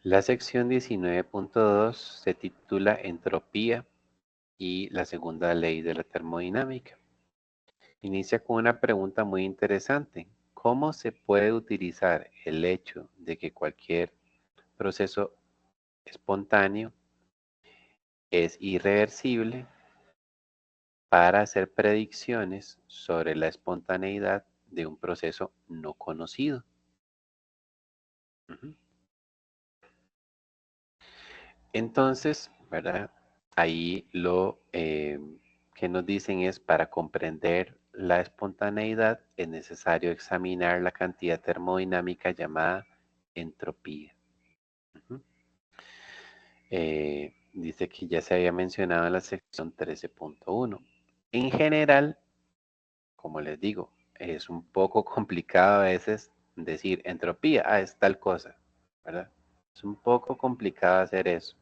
La sección 19.2 se titula Entropía y la segunda ley de la termodinámica. Inicia con una pregunta muy interesante. ¿Cómo se puede utilizar el hecho de que cualquier proceso espontáneo es irreversible para hacer predicciones sobre la espontaneidad de un proceso no conocido? Ujú. Entonces, ¿verdad? Ahí lo que nos dicen es para comprender la espontaneidad es necesario examinar la cantidad termodinámica llamada entropía. Ujú. Dice que ya se había mencionado en la sección 13.1. En general, como les digo, es un poco complicado a veces decir entropía, es tal cosa, ¿verdad? Es un poco complicado hacer eso.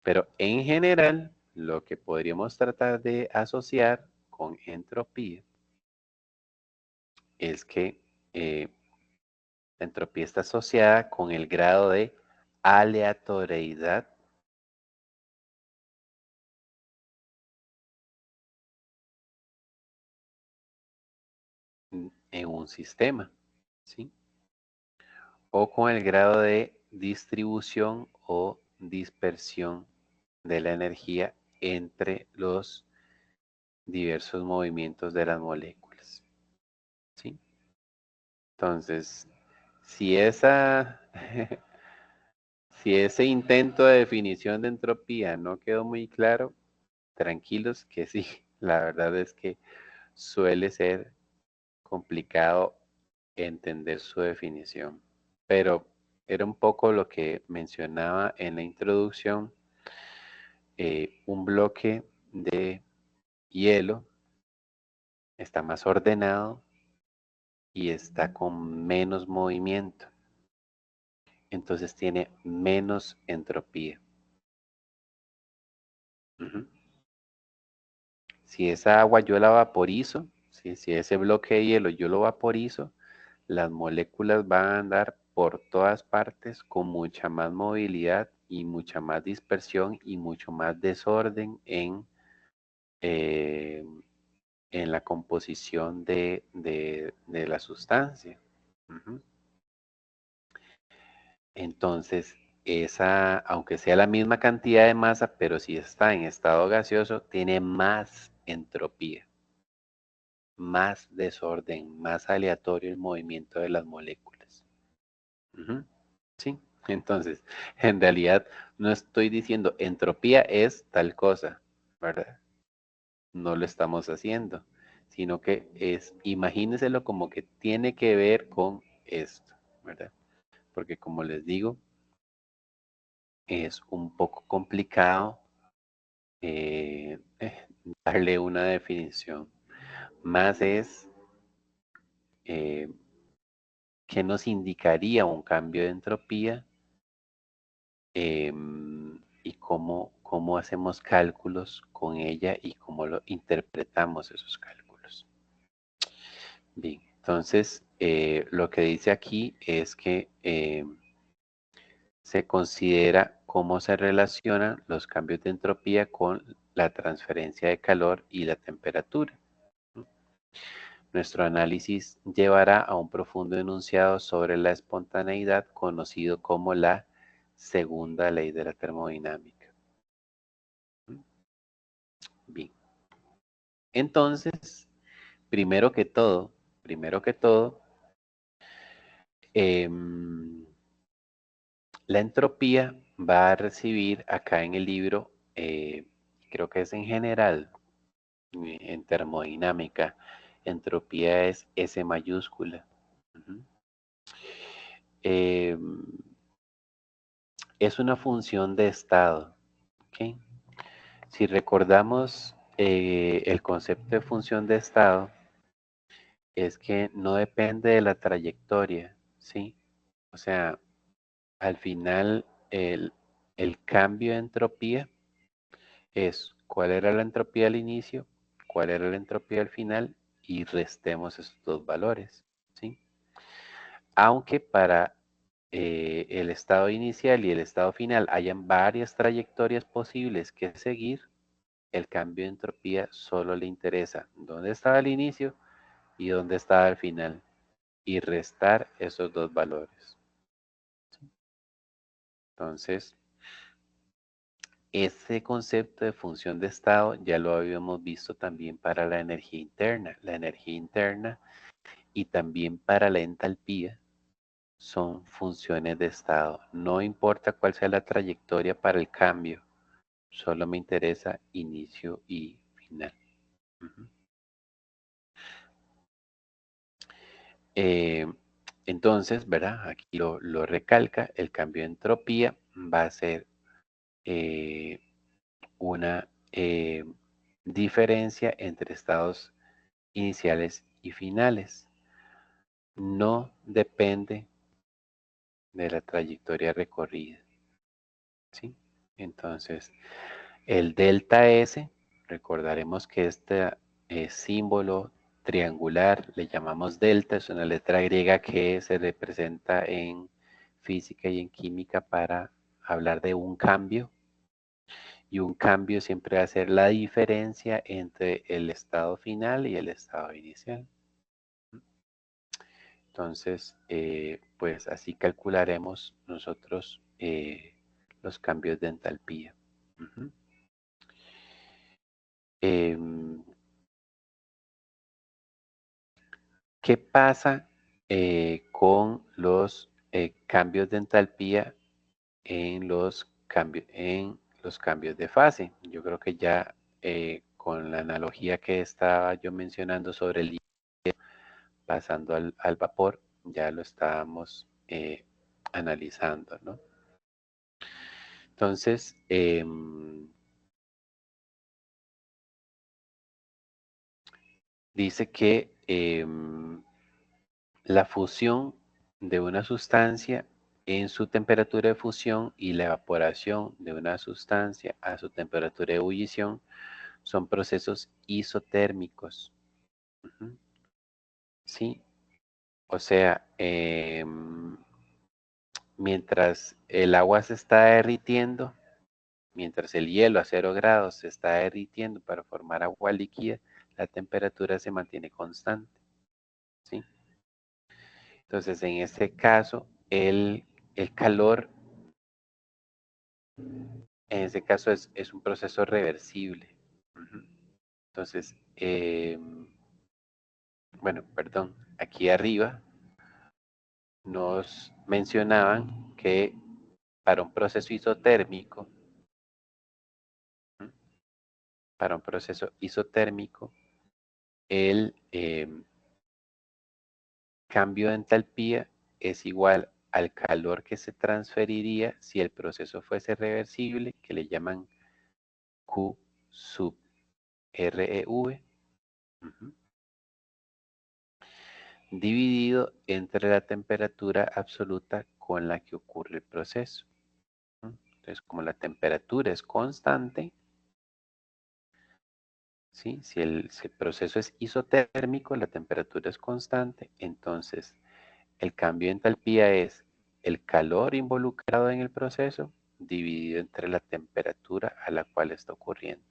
Pero en general, lo que podríamos tratar de asociar con entropía es que eh, la entropía está asociada con el grado de aleatoriedad en un sistema, ¿sí? O con el grado de distribución o dispersión de la energía entre los diversos movimientos de las moléculas, ¿sí? Entonces, si esa si ese intento de definición de entropía no quedó muy claro, tranquilos que sí, la verdad es que suele ser complicado entender su definición. Pero era un poco lo que mencionaba en la introducción, un bloque de hielo está más ordenado y está con menos movimiento, entonces tiene menos entropía. Ujú. Si esa agua yo la vaporizo, si ese bloque de hielo yo lo vaporizo, las moléculas van a andar por todas partes con mucha más movilidad y mucha más dispersión y mucho más desorden eh, en la composición de la sustancia. Ujú. Entonces, esa, aunque sea la misma cantidad de masa, pero si está en estado gaseoso, tiene más entropía, más desorden, más aleatorio el movimiento de las moléculas. Ujú. Sí, entonces, en realidad no estoy diciendo entropía es tal cosa, ¿verdad? No lo estamos haciendo, sino que es, imagínenselo como que tiene que ver con esto, ¿verdad? Porque como les digo, es un poco complicado darle una definición. Más es eh, qué nos indicaría un cambio de entropía y cómo hacemos cálculos con ella y cómo lo interpretamos esos cálculos. Bien, entonces lo que dice aquí es que se considera cómo se relacionan los cambios de entropía con la transferencia de calor y la temperatura. Nuestro análisis llevará a un profundo enunciado sobre la espontaneidad conocido como la segunda ley de la termodinámica. Bien, entonces, primero que todo, em, la entropía va a recibir acá en el libro, creo que es en general, en termodinámica, entropía es S mayúscula. Ujú. Em, es una función de estado. ¿Ok? Si recordamos el concepto de función de estado, es que no depende de la trayectoria, ¿sí? O sea, al final el cambio de entropía es cuál era la entropía al inicio, cuál era la entropía al final y restemos esos dos valores, ¿sí? Aunque para el estado inicial y el estado final hayan varias trayectorias posibles que seguir, el cambio de entropía solo le interesa dónde estaba el inicio y dónde estaba el final, y restar esos dos valores. Entonces, ese concepto de función de estado ya lo habíamos visto también para la energía interna. La energía interna y también para la entalpía son funciones de estado. No importa cuál sea la trayectoria para el cambio, solo me interesa inicio y final. Ujú. Eh, entonces, ¿verdad? Aquí lo recalca, el cambio de entropía va a ser eh, una diferencia entre estados iniciales y finales. No depende de la trayectoria recorrida, ¿sí? Entonces, el delta S, recordaremos que este símbolo triangular le llamamos delta, es una letra griega que se representa en física y en química para hablar de un cambio, y un cambio siempre va a ser la diferencia entre el estado final y el estado inicial. Entonces, pues así calcularemos nosotros los cambios de entalpía. Ujú. Em, ¿Qué pasa con los cambios de entalpía en los cambios de fase? Yo creo que ya con la analogía que estaba yo mencionando sobre el pasando al vapor, ya lo estábamos analizando, ¿no? Entonces, dice que la fusión de una sustancia en su temperatura de fusión y la evaporación de una sustancia a su temperatura de ebullición son procesos isotérmicos. Ujú. Sí, o sea, mientras el agua se está derritiendo, mientras el hielo a 0 grados se está derritiendo para formar agua líquida, la temperatura se mantiene constante, ¿sí? Entonces, en este caso, el calor, en este caso, es un proceso reversible. Ujú. Entonces, bueno, perdón, aquí arriba nos mencionaban que para un proceso isotérmico, ¿m? Para un proceso isotérmico, el cambio de entalpía es igual al calor que se transferiría si el proceso fuese reversible, que le llaman Q sub ReV, ujú, dividido entre la temperatura absoluta con la que ocurre el proceso. Entonces, como la temperatura es constante, ¿sí? Si el proceso es isotérmico, la temperatura es constante, entonces el cambio de entalpía es el calor involucrado en el proceso dividido entre la temperatura a la cual está ocurriendo.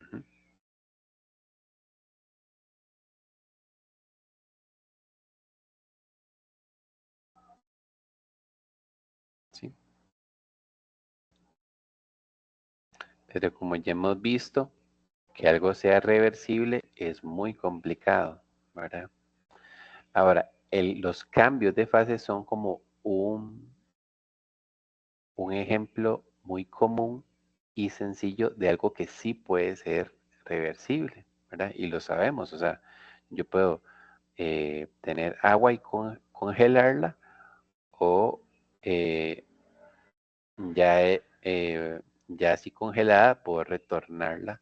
Ujú. ¿Sí? Pero como ya hemos visto, que algo sea reversible es muy complicado, ¿verdad? Ahora, los cambios de fase son como un ejemplo muy común y sencillo de algo que sí puede ser reversible, ¿verdad? Y lo sabemos, o sea, yo puedo tener agua y congelarla, o eh, ya, ya así congelada puedo retornarla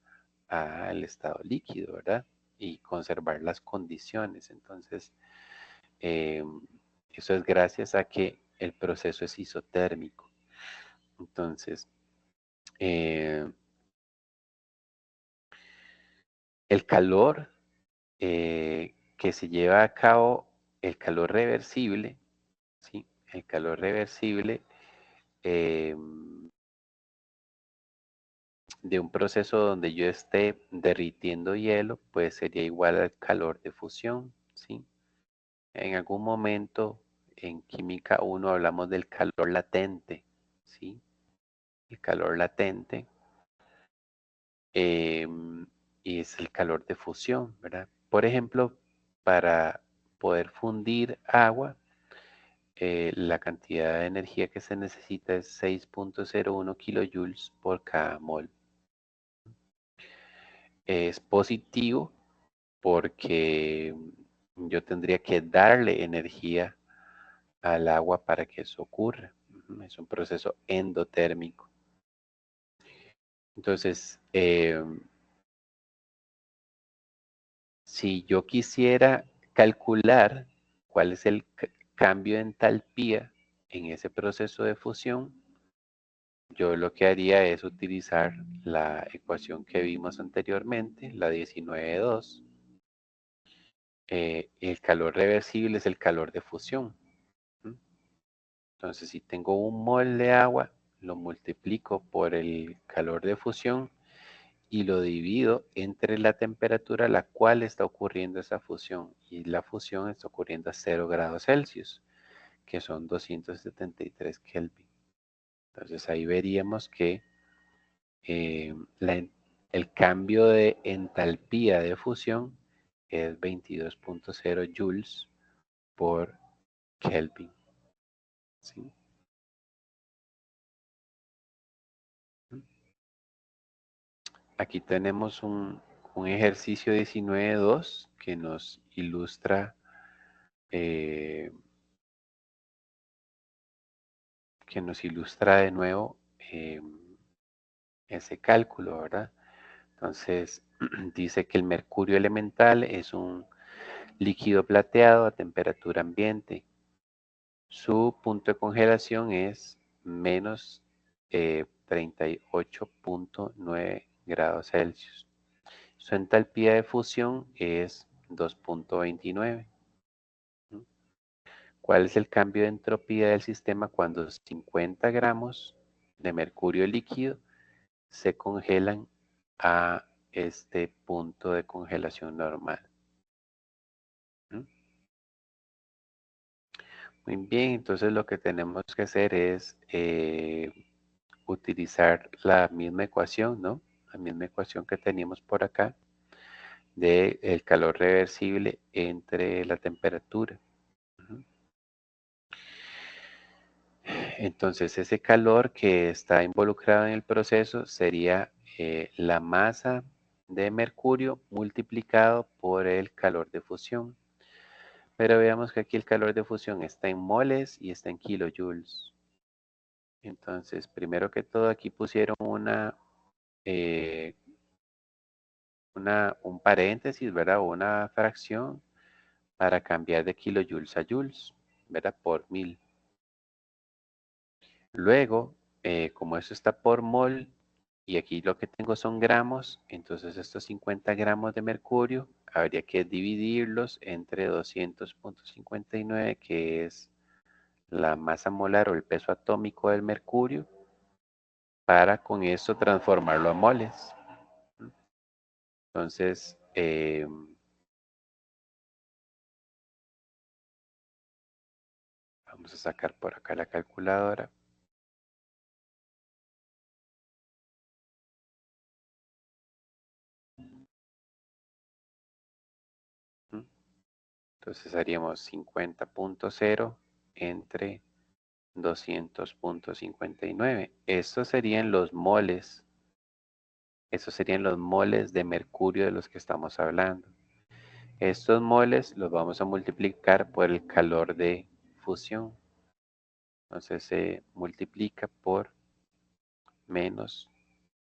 al estado líquido, ¿verdad? Y conservar las condiciones. Entonces, eh, eso es gracias a que el proceso es isotérmico. Entonces, eh, el calor que se lleva a cabo, el calor reversible, ¿sí? el calor reversible de un proceso donde yo esté derritiendo hielo, pues sería igual al calor de fusión, ¿sí? En algún momento en química 1 hablamos del calor latente, ¿sí? El calor latente y es el calor de fusión, ¿verdad? Por ejemplo, para poder fundir agua, la cantidad de energía que se necesita es 6.01 kilojoules por cada mol. Es positivo porque yo tendría que darle energía al agua para que eso ocurra. Es un proceso endotérmico. Entonces, si yo quisiera calcular cuál es el cambio de entalpía en ese proceso de fusión, yo lo que haría es utilizar la ecuación que vimos anteriormente, la 19.2. El calor reversible es el calor de fusión. Entonces, si tengo un mol de agua, lo multiplico por el calor de fusión y lo divido entre la temperatura a la cual está ocurriendo esa fusión. Y la fusión está ocurriendo a 0 grados Celsius, que son 273 Kelvin. Entonces ahí veríamos que eh, el cambio de entalpía de fusión es 22.0 joules por Kelvin. ¿Sí? Aquí tenemos un ejercicio 19.2 que nos ilustra de nuevo ese cálculo, ¿verdad? Entonces, dice que el mercurio elemental es un líquido plateado a temperatura ambiente. Su punto de congelación es menos 38.9 grados Celsius. Su entalpía de fusión es 2.29. ¿Cuál es el cambio de entropía del sistema cuando 50 gramos de mercurio líquido se congelan a este punto de congelación normal? Muy bien, entonces lo que tenemos que hacer es utilizar la misma ecuación, ¿no? La misma ecuación que teníamos por acá de el calor reversible entre la temperatura. Entonces ese calor que está involucrado en el proceso sería la masa de mercurio multiplicado por el calor de fusión. Pero veamos que aquí el calor de fusión está en moles y está en kilojoules. Entonces, primero que todo, aquí pusieron eh, un paréntesis, ¿verdad? O una fracción para cambiar de kilojoules a joules, ¿verdad? Por 1000. Luego, como eso está por mol y aquí lo que tengo son gramos, entonces estos 50 gramos de mercurio habría que dividirlos entre 200.59, que es la masa molar o el peso atómico del mercurio, para con eso transformarlo a moles. Entonces, vamos a sacar por acá la calculadora. Entonces haríamos 50.0 entre 200.59. Estos serían los moles. Esos serían los moles de mercurio de los que estamos hablando. Estos moles los vamos a multiplicar por el calor de fusión. Entonces se multiplica por menos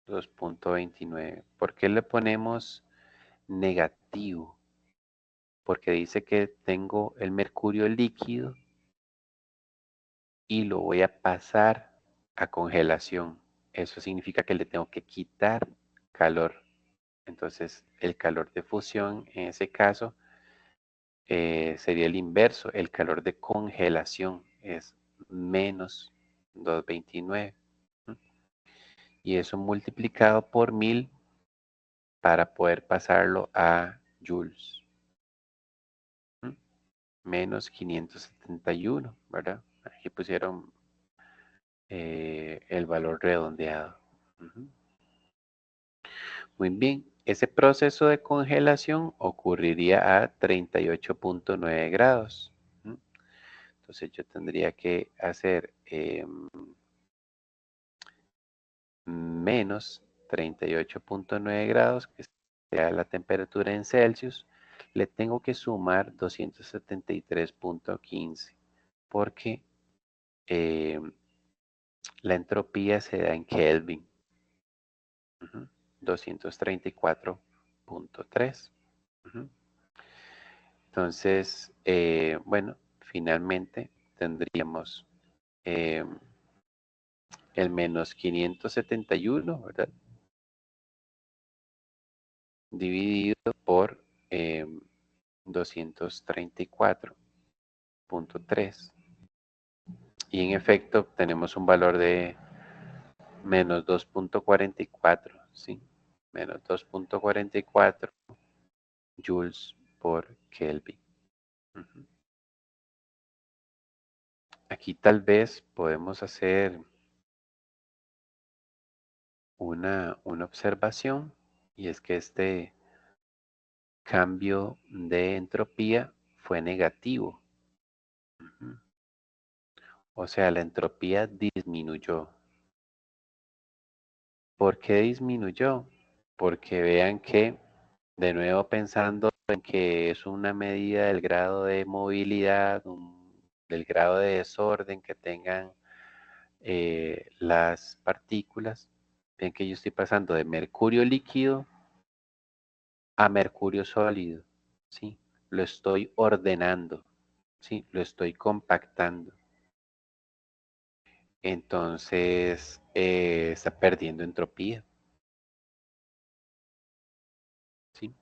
2.29. ¿Por qué le ponemos negativo? Porque dice que tengo el mercurio líquido y lo voy a pasar a congelación. Eso significa que le tengo que quitar calor. Entonces el calor de fusión en ese caso sería el inverso. El calor de congelación es menos 229. Y eso multiplicado por 1000 para poder pasarlo a joules. Menos 571, ¿verdad? Aquí pusieron el valor redondeado. Muy bien, ese proceso de congelación ocurriría a 38.9 grados. Entonces yo tendría que hacer menos 38.9 grados, que sea la temperatura en Celsius, le tengo que sumar 273.15, porque la entropía se da en Kelvin. 234.3. Entonces, bueno, finalmente tendríamos el menos 571, ¿verdad? Dividido por 234.3. Y en efecto tenemos un valor de menos 2.44, ¿sí? Menos 2.44 joules por Kelvin. Aquí tal vez podemos hacer una observación, y es que este cambio de entropía fue negativo. O sea, la entropía disminuyó. ¿Por qué disminuyó? Porque vean que, de nuevo pensando en que es una medida del grado de movilidad, del grado de desorden que tengan las partículas, ven que yo estoy pasando de mercurio líquido a mercurio sólido, ¿sí? Lo estoy ordenando, ¿sí? Lo estoy compactando. Entonces, está perdiendo entropía, ¿sí?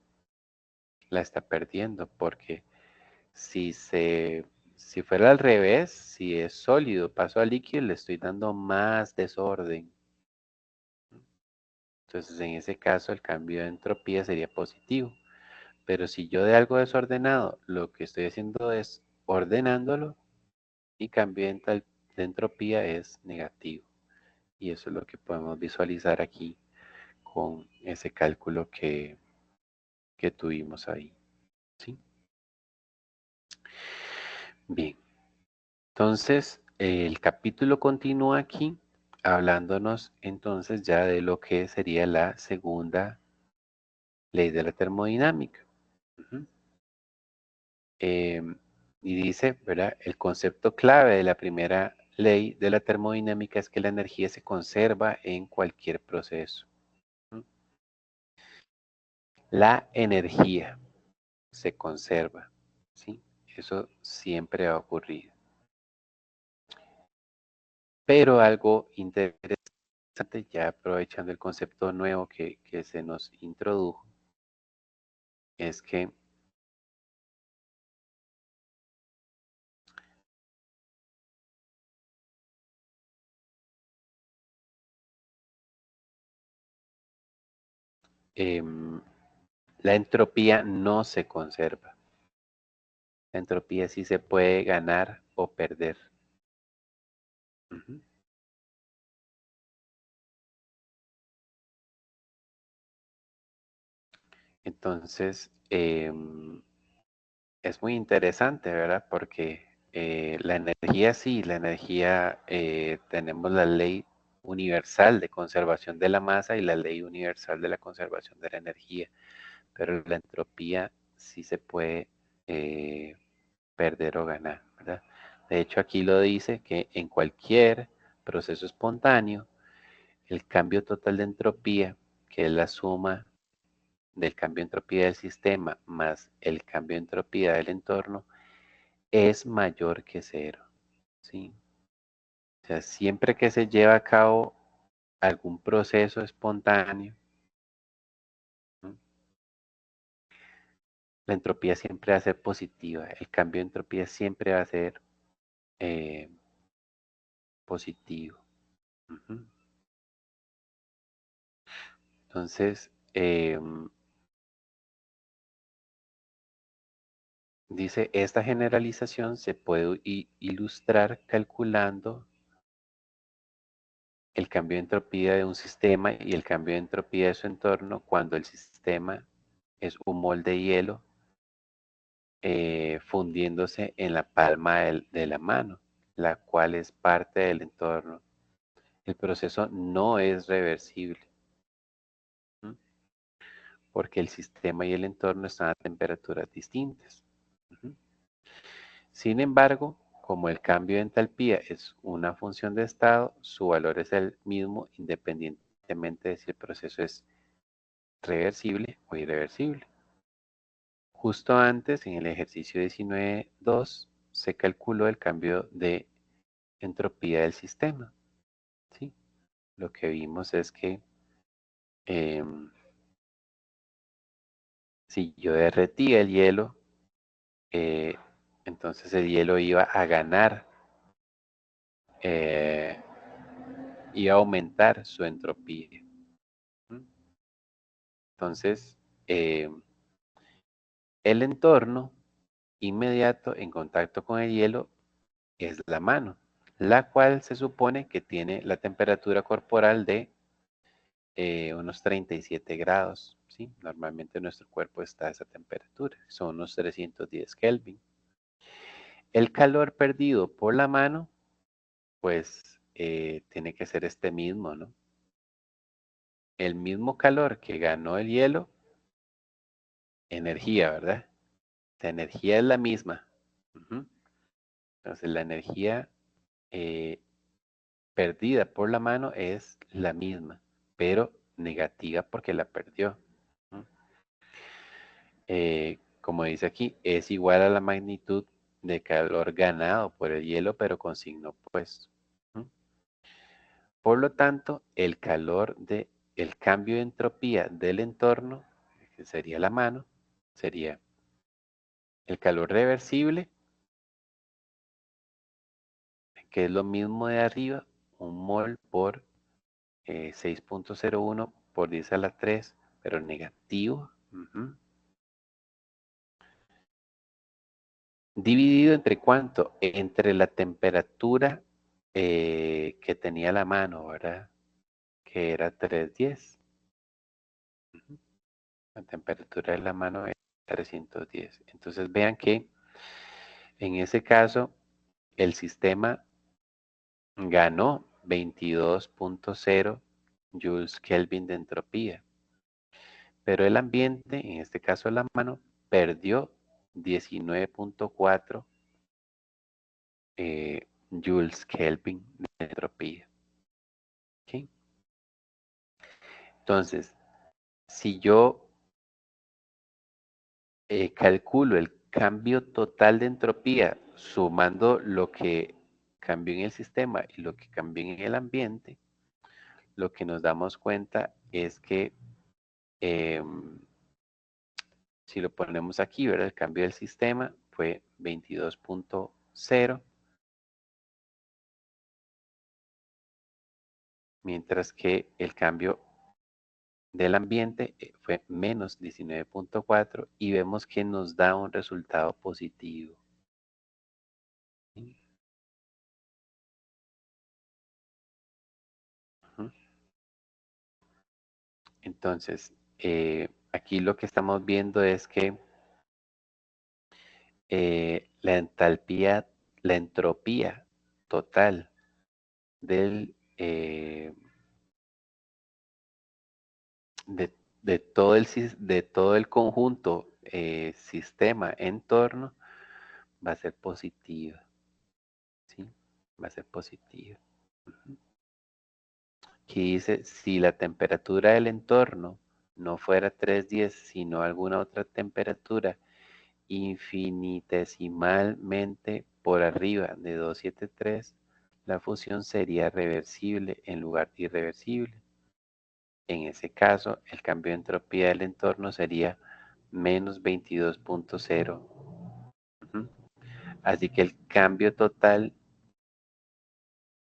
La está perdiendo porque si si fuera al revés, si es sólido, paso a líquido, le estoy dando más desorden. Entonces, en ese caso, el cambio de entropía sería positivo. Pero si yo de algo desordenado, lo que estoy haciendo es ordenándolo, y cambio de entropía es negativo. Y eso es lo que podemos visualizar aquí con ese cálculo que tuvimos ahí. ¿Sí? Bien, entonces el capítulo continúa aquí hablándonos entonces ya de lo que sería la segunda ley de la termodinámica. Y dice, ¿verdad? El concepto clave de la primera ley de la termodinámica es que la energía se conserva en cualquier proceso. La energía se conserva, ¿sí? Eso siempre ha ocurrido. Pero algo interesante, ya aprovechando el concepto nuevo que se nos introdujo, es que la entropía no se conserva. La entropía sí se puede ganar o perder. Entonces, es muy interesante, ¿verdad? Porque la energía sí, la energía, tenemos la ley universal de conservación de la masa y la ley universal de la conservación de la energía, pero la entropía sí se puede perder o ganar, ¿verdad? De hecho, aquí lo dice que en cualquier proceso espontáneo, el cambio total de entropía, que es la suma del cambio de entropía del sistema más el cambio de entropía del entorno, es mayor que cero, ¿sí? O sea, siempre que se lleva a cabo algún proceso espontáneo, ¿no? La entropía siempre va a ser positiva, el cambio de entropía siempre va a ser positivo. Entonces, dice, esta generalización se puede ilustrar calculando el cambio de entropía de un sistema y el cambio de entropía de su entorno cuando el sistema es un mol de hielo fundiéndose en la palma de la mano, la cual es parte del entorno. El proceso no es reversible, porque el sistema y el entorno están a temperaturas distintas. Sin embargo, como el cambio de entalpía es una función de estado, su valor es el mismo independientemente de si el proceso es reversible o irreversible. Justo antes, en el ejercicio 19.2, se calculó el cambio de entropía del sistema. ¿Sí? Lo que vimos es que si yo derretía el hielo, entonces el hielo iba a ganar, iba a aumentar su entropía. Entonces, el entorno inmediato en contacto con el hielo es la mano, la cual se supone que tiene la temperatura corporal de unos 37 grados. ¿Sí? Normalmente nuestro cuerpo está a esa temperatura, son unos 310 Kelvin. El calor perdido por la mano, pues tiene que ser este mismo, ¿no? El mismo calor que ganó el hielo, energía, ¿verdad? La energía es la misma. Entonces la energía perdida por la mano es la misma, pero negativa porque la perdió. Como dice aquí, es igual a la magnitud de calor ganado por el hielo, pero con signo opuesto. Por lo tanto, el cambio de entropía del entorno, que sería la mano, sería el calor reversible, que es lo mismo de arriba, un mol por 6.01 por 10 a la 3, pero negativo. Dividido entre cuánto? Entre la temperatura que tenía la mano, ¿verdad? Que era 310. La temperatura de la mano es 310. Entonces vean que en ese caso el sistema ganó 22.0 joules Kelvin de entropía, pero el ambiente, en este caso la mano, perdió 19.4 joules Kelvin de entropía. ¿Okay? Entonces, si yo calculo el cambio total de entropía sumando lo que cambió en el sistema y lo que cambió en el ambiente, lo que nos damos cuenta es que si lo ponemos aquí, ¿verdad? El cambio del sistema fue 22.0, mientras que el cambio del ambiente fue menos 19.4 y vemos que nos da un resultado positivo. Entonces, aquí lo que estamos viendo es que la entropía total del, de todo el conjunto sistema entorno va a ser positiva. ¿Sí? Va a ser positiva. Aquí dice, si la temperatura del entorno no fuera 310, sino alguna otra temperatura infinitesimalmente por arriba de 273, la fusión sería reversible en lugar de irreversible. En ese caso, el cambio de entropía del entorno sería menos 22.0. Así que el cambio total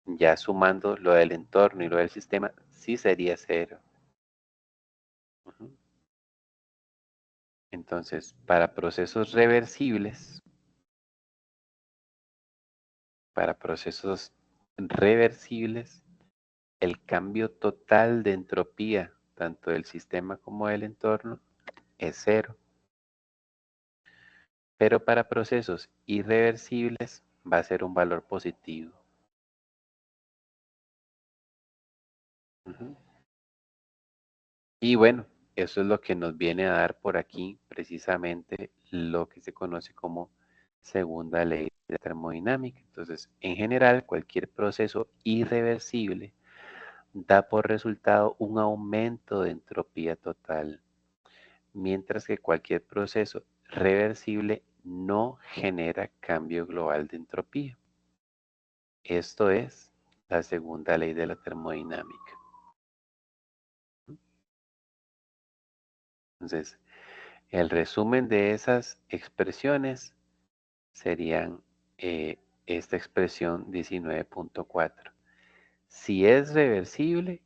Ya sumando lo del entorno y lo del sistema, sí sería cero. Ujú. Entonces, para procesos reversibles, el cambio total de entropía, tanto del sistema como del entorno, es cero. Pero para procesos irreversibles va a ser un valor positivo. Ujú. Y bueno, eso es lo que nos viene a dar por aquí precisamente lo que se conoce como segunda ley de termodinámica. Entonces, en general, cualquier proceso irreversible da por resultado un aumento de entropía total, mientras que cualquier proceso reversible no genera cambio global de entropía. Esto es la segunda ley de la termodinámica. Entonces, el resumen de esas expresiones serían esta expresión 19.4. Si es reversible,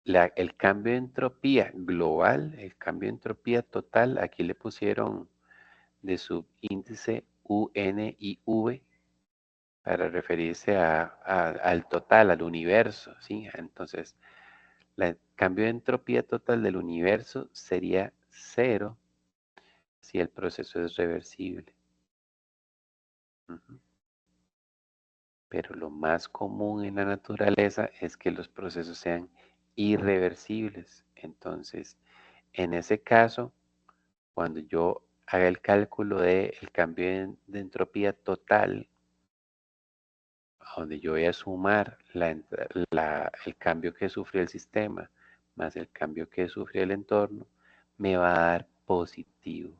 el cambio de entropía global, el cambio de entropía total, aquí le pusieron de subíndice UN y V para referirse al total, al universo, ¿sí? Entonces, el cambio de entropía total del universo sería cero si el proceso es reversible. Ujú. Pero lo más común en la naturaleza es que los procesos sean irreversibles. Entonces, en ese caso, cuando yo haga el cálculo del cambio de entropía total, donde yo voy a sumar el cambio que sufrió el sistema más el cambio que sufrió el entorno, me va a dar positivo.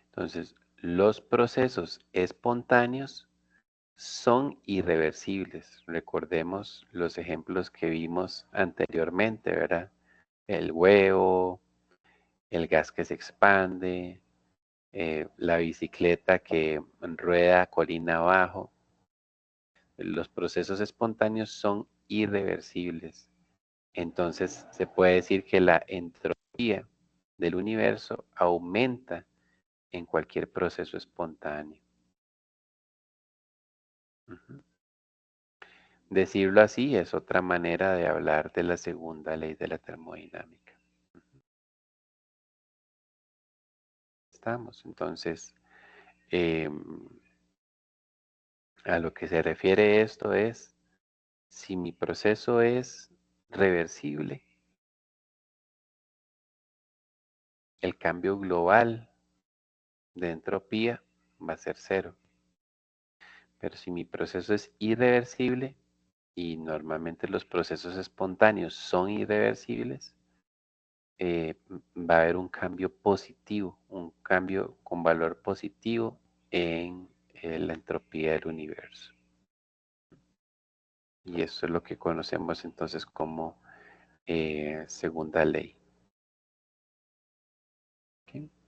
Entonces, los procesos espontáneos son irreversibles. Recordemos los ejemplos que vimos anteriormente, ¿verdad? El huevo, el gas que se expande, la bicicleta que rueda colina abajo. Los procesos espontáneos son irreversibles. Entonces se puede decir que la entropía del universo aumenta en cualquier proceso espontáneo. Ujú. Decirlo así es otra manera de hablar de la segunda ley de la termodinámica. Estamos. Entonces, a lo que se refiere esto es, si mi proceso es reversible, el cambio global de entropía va a ser cero. Pero si mi proceso es irreversible, y normalmente los procesos espontáneos son irreversibles, va a haber un cambio positivo, un cambio con valor positivo en la entropía del universo. Y eso es lo que conocemos entonces como segunda ley. ¿Ok?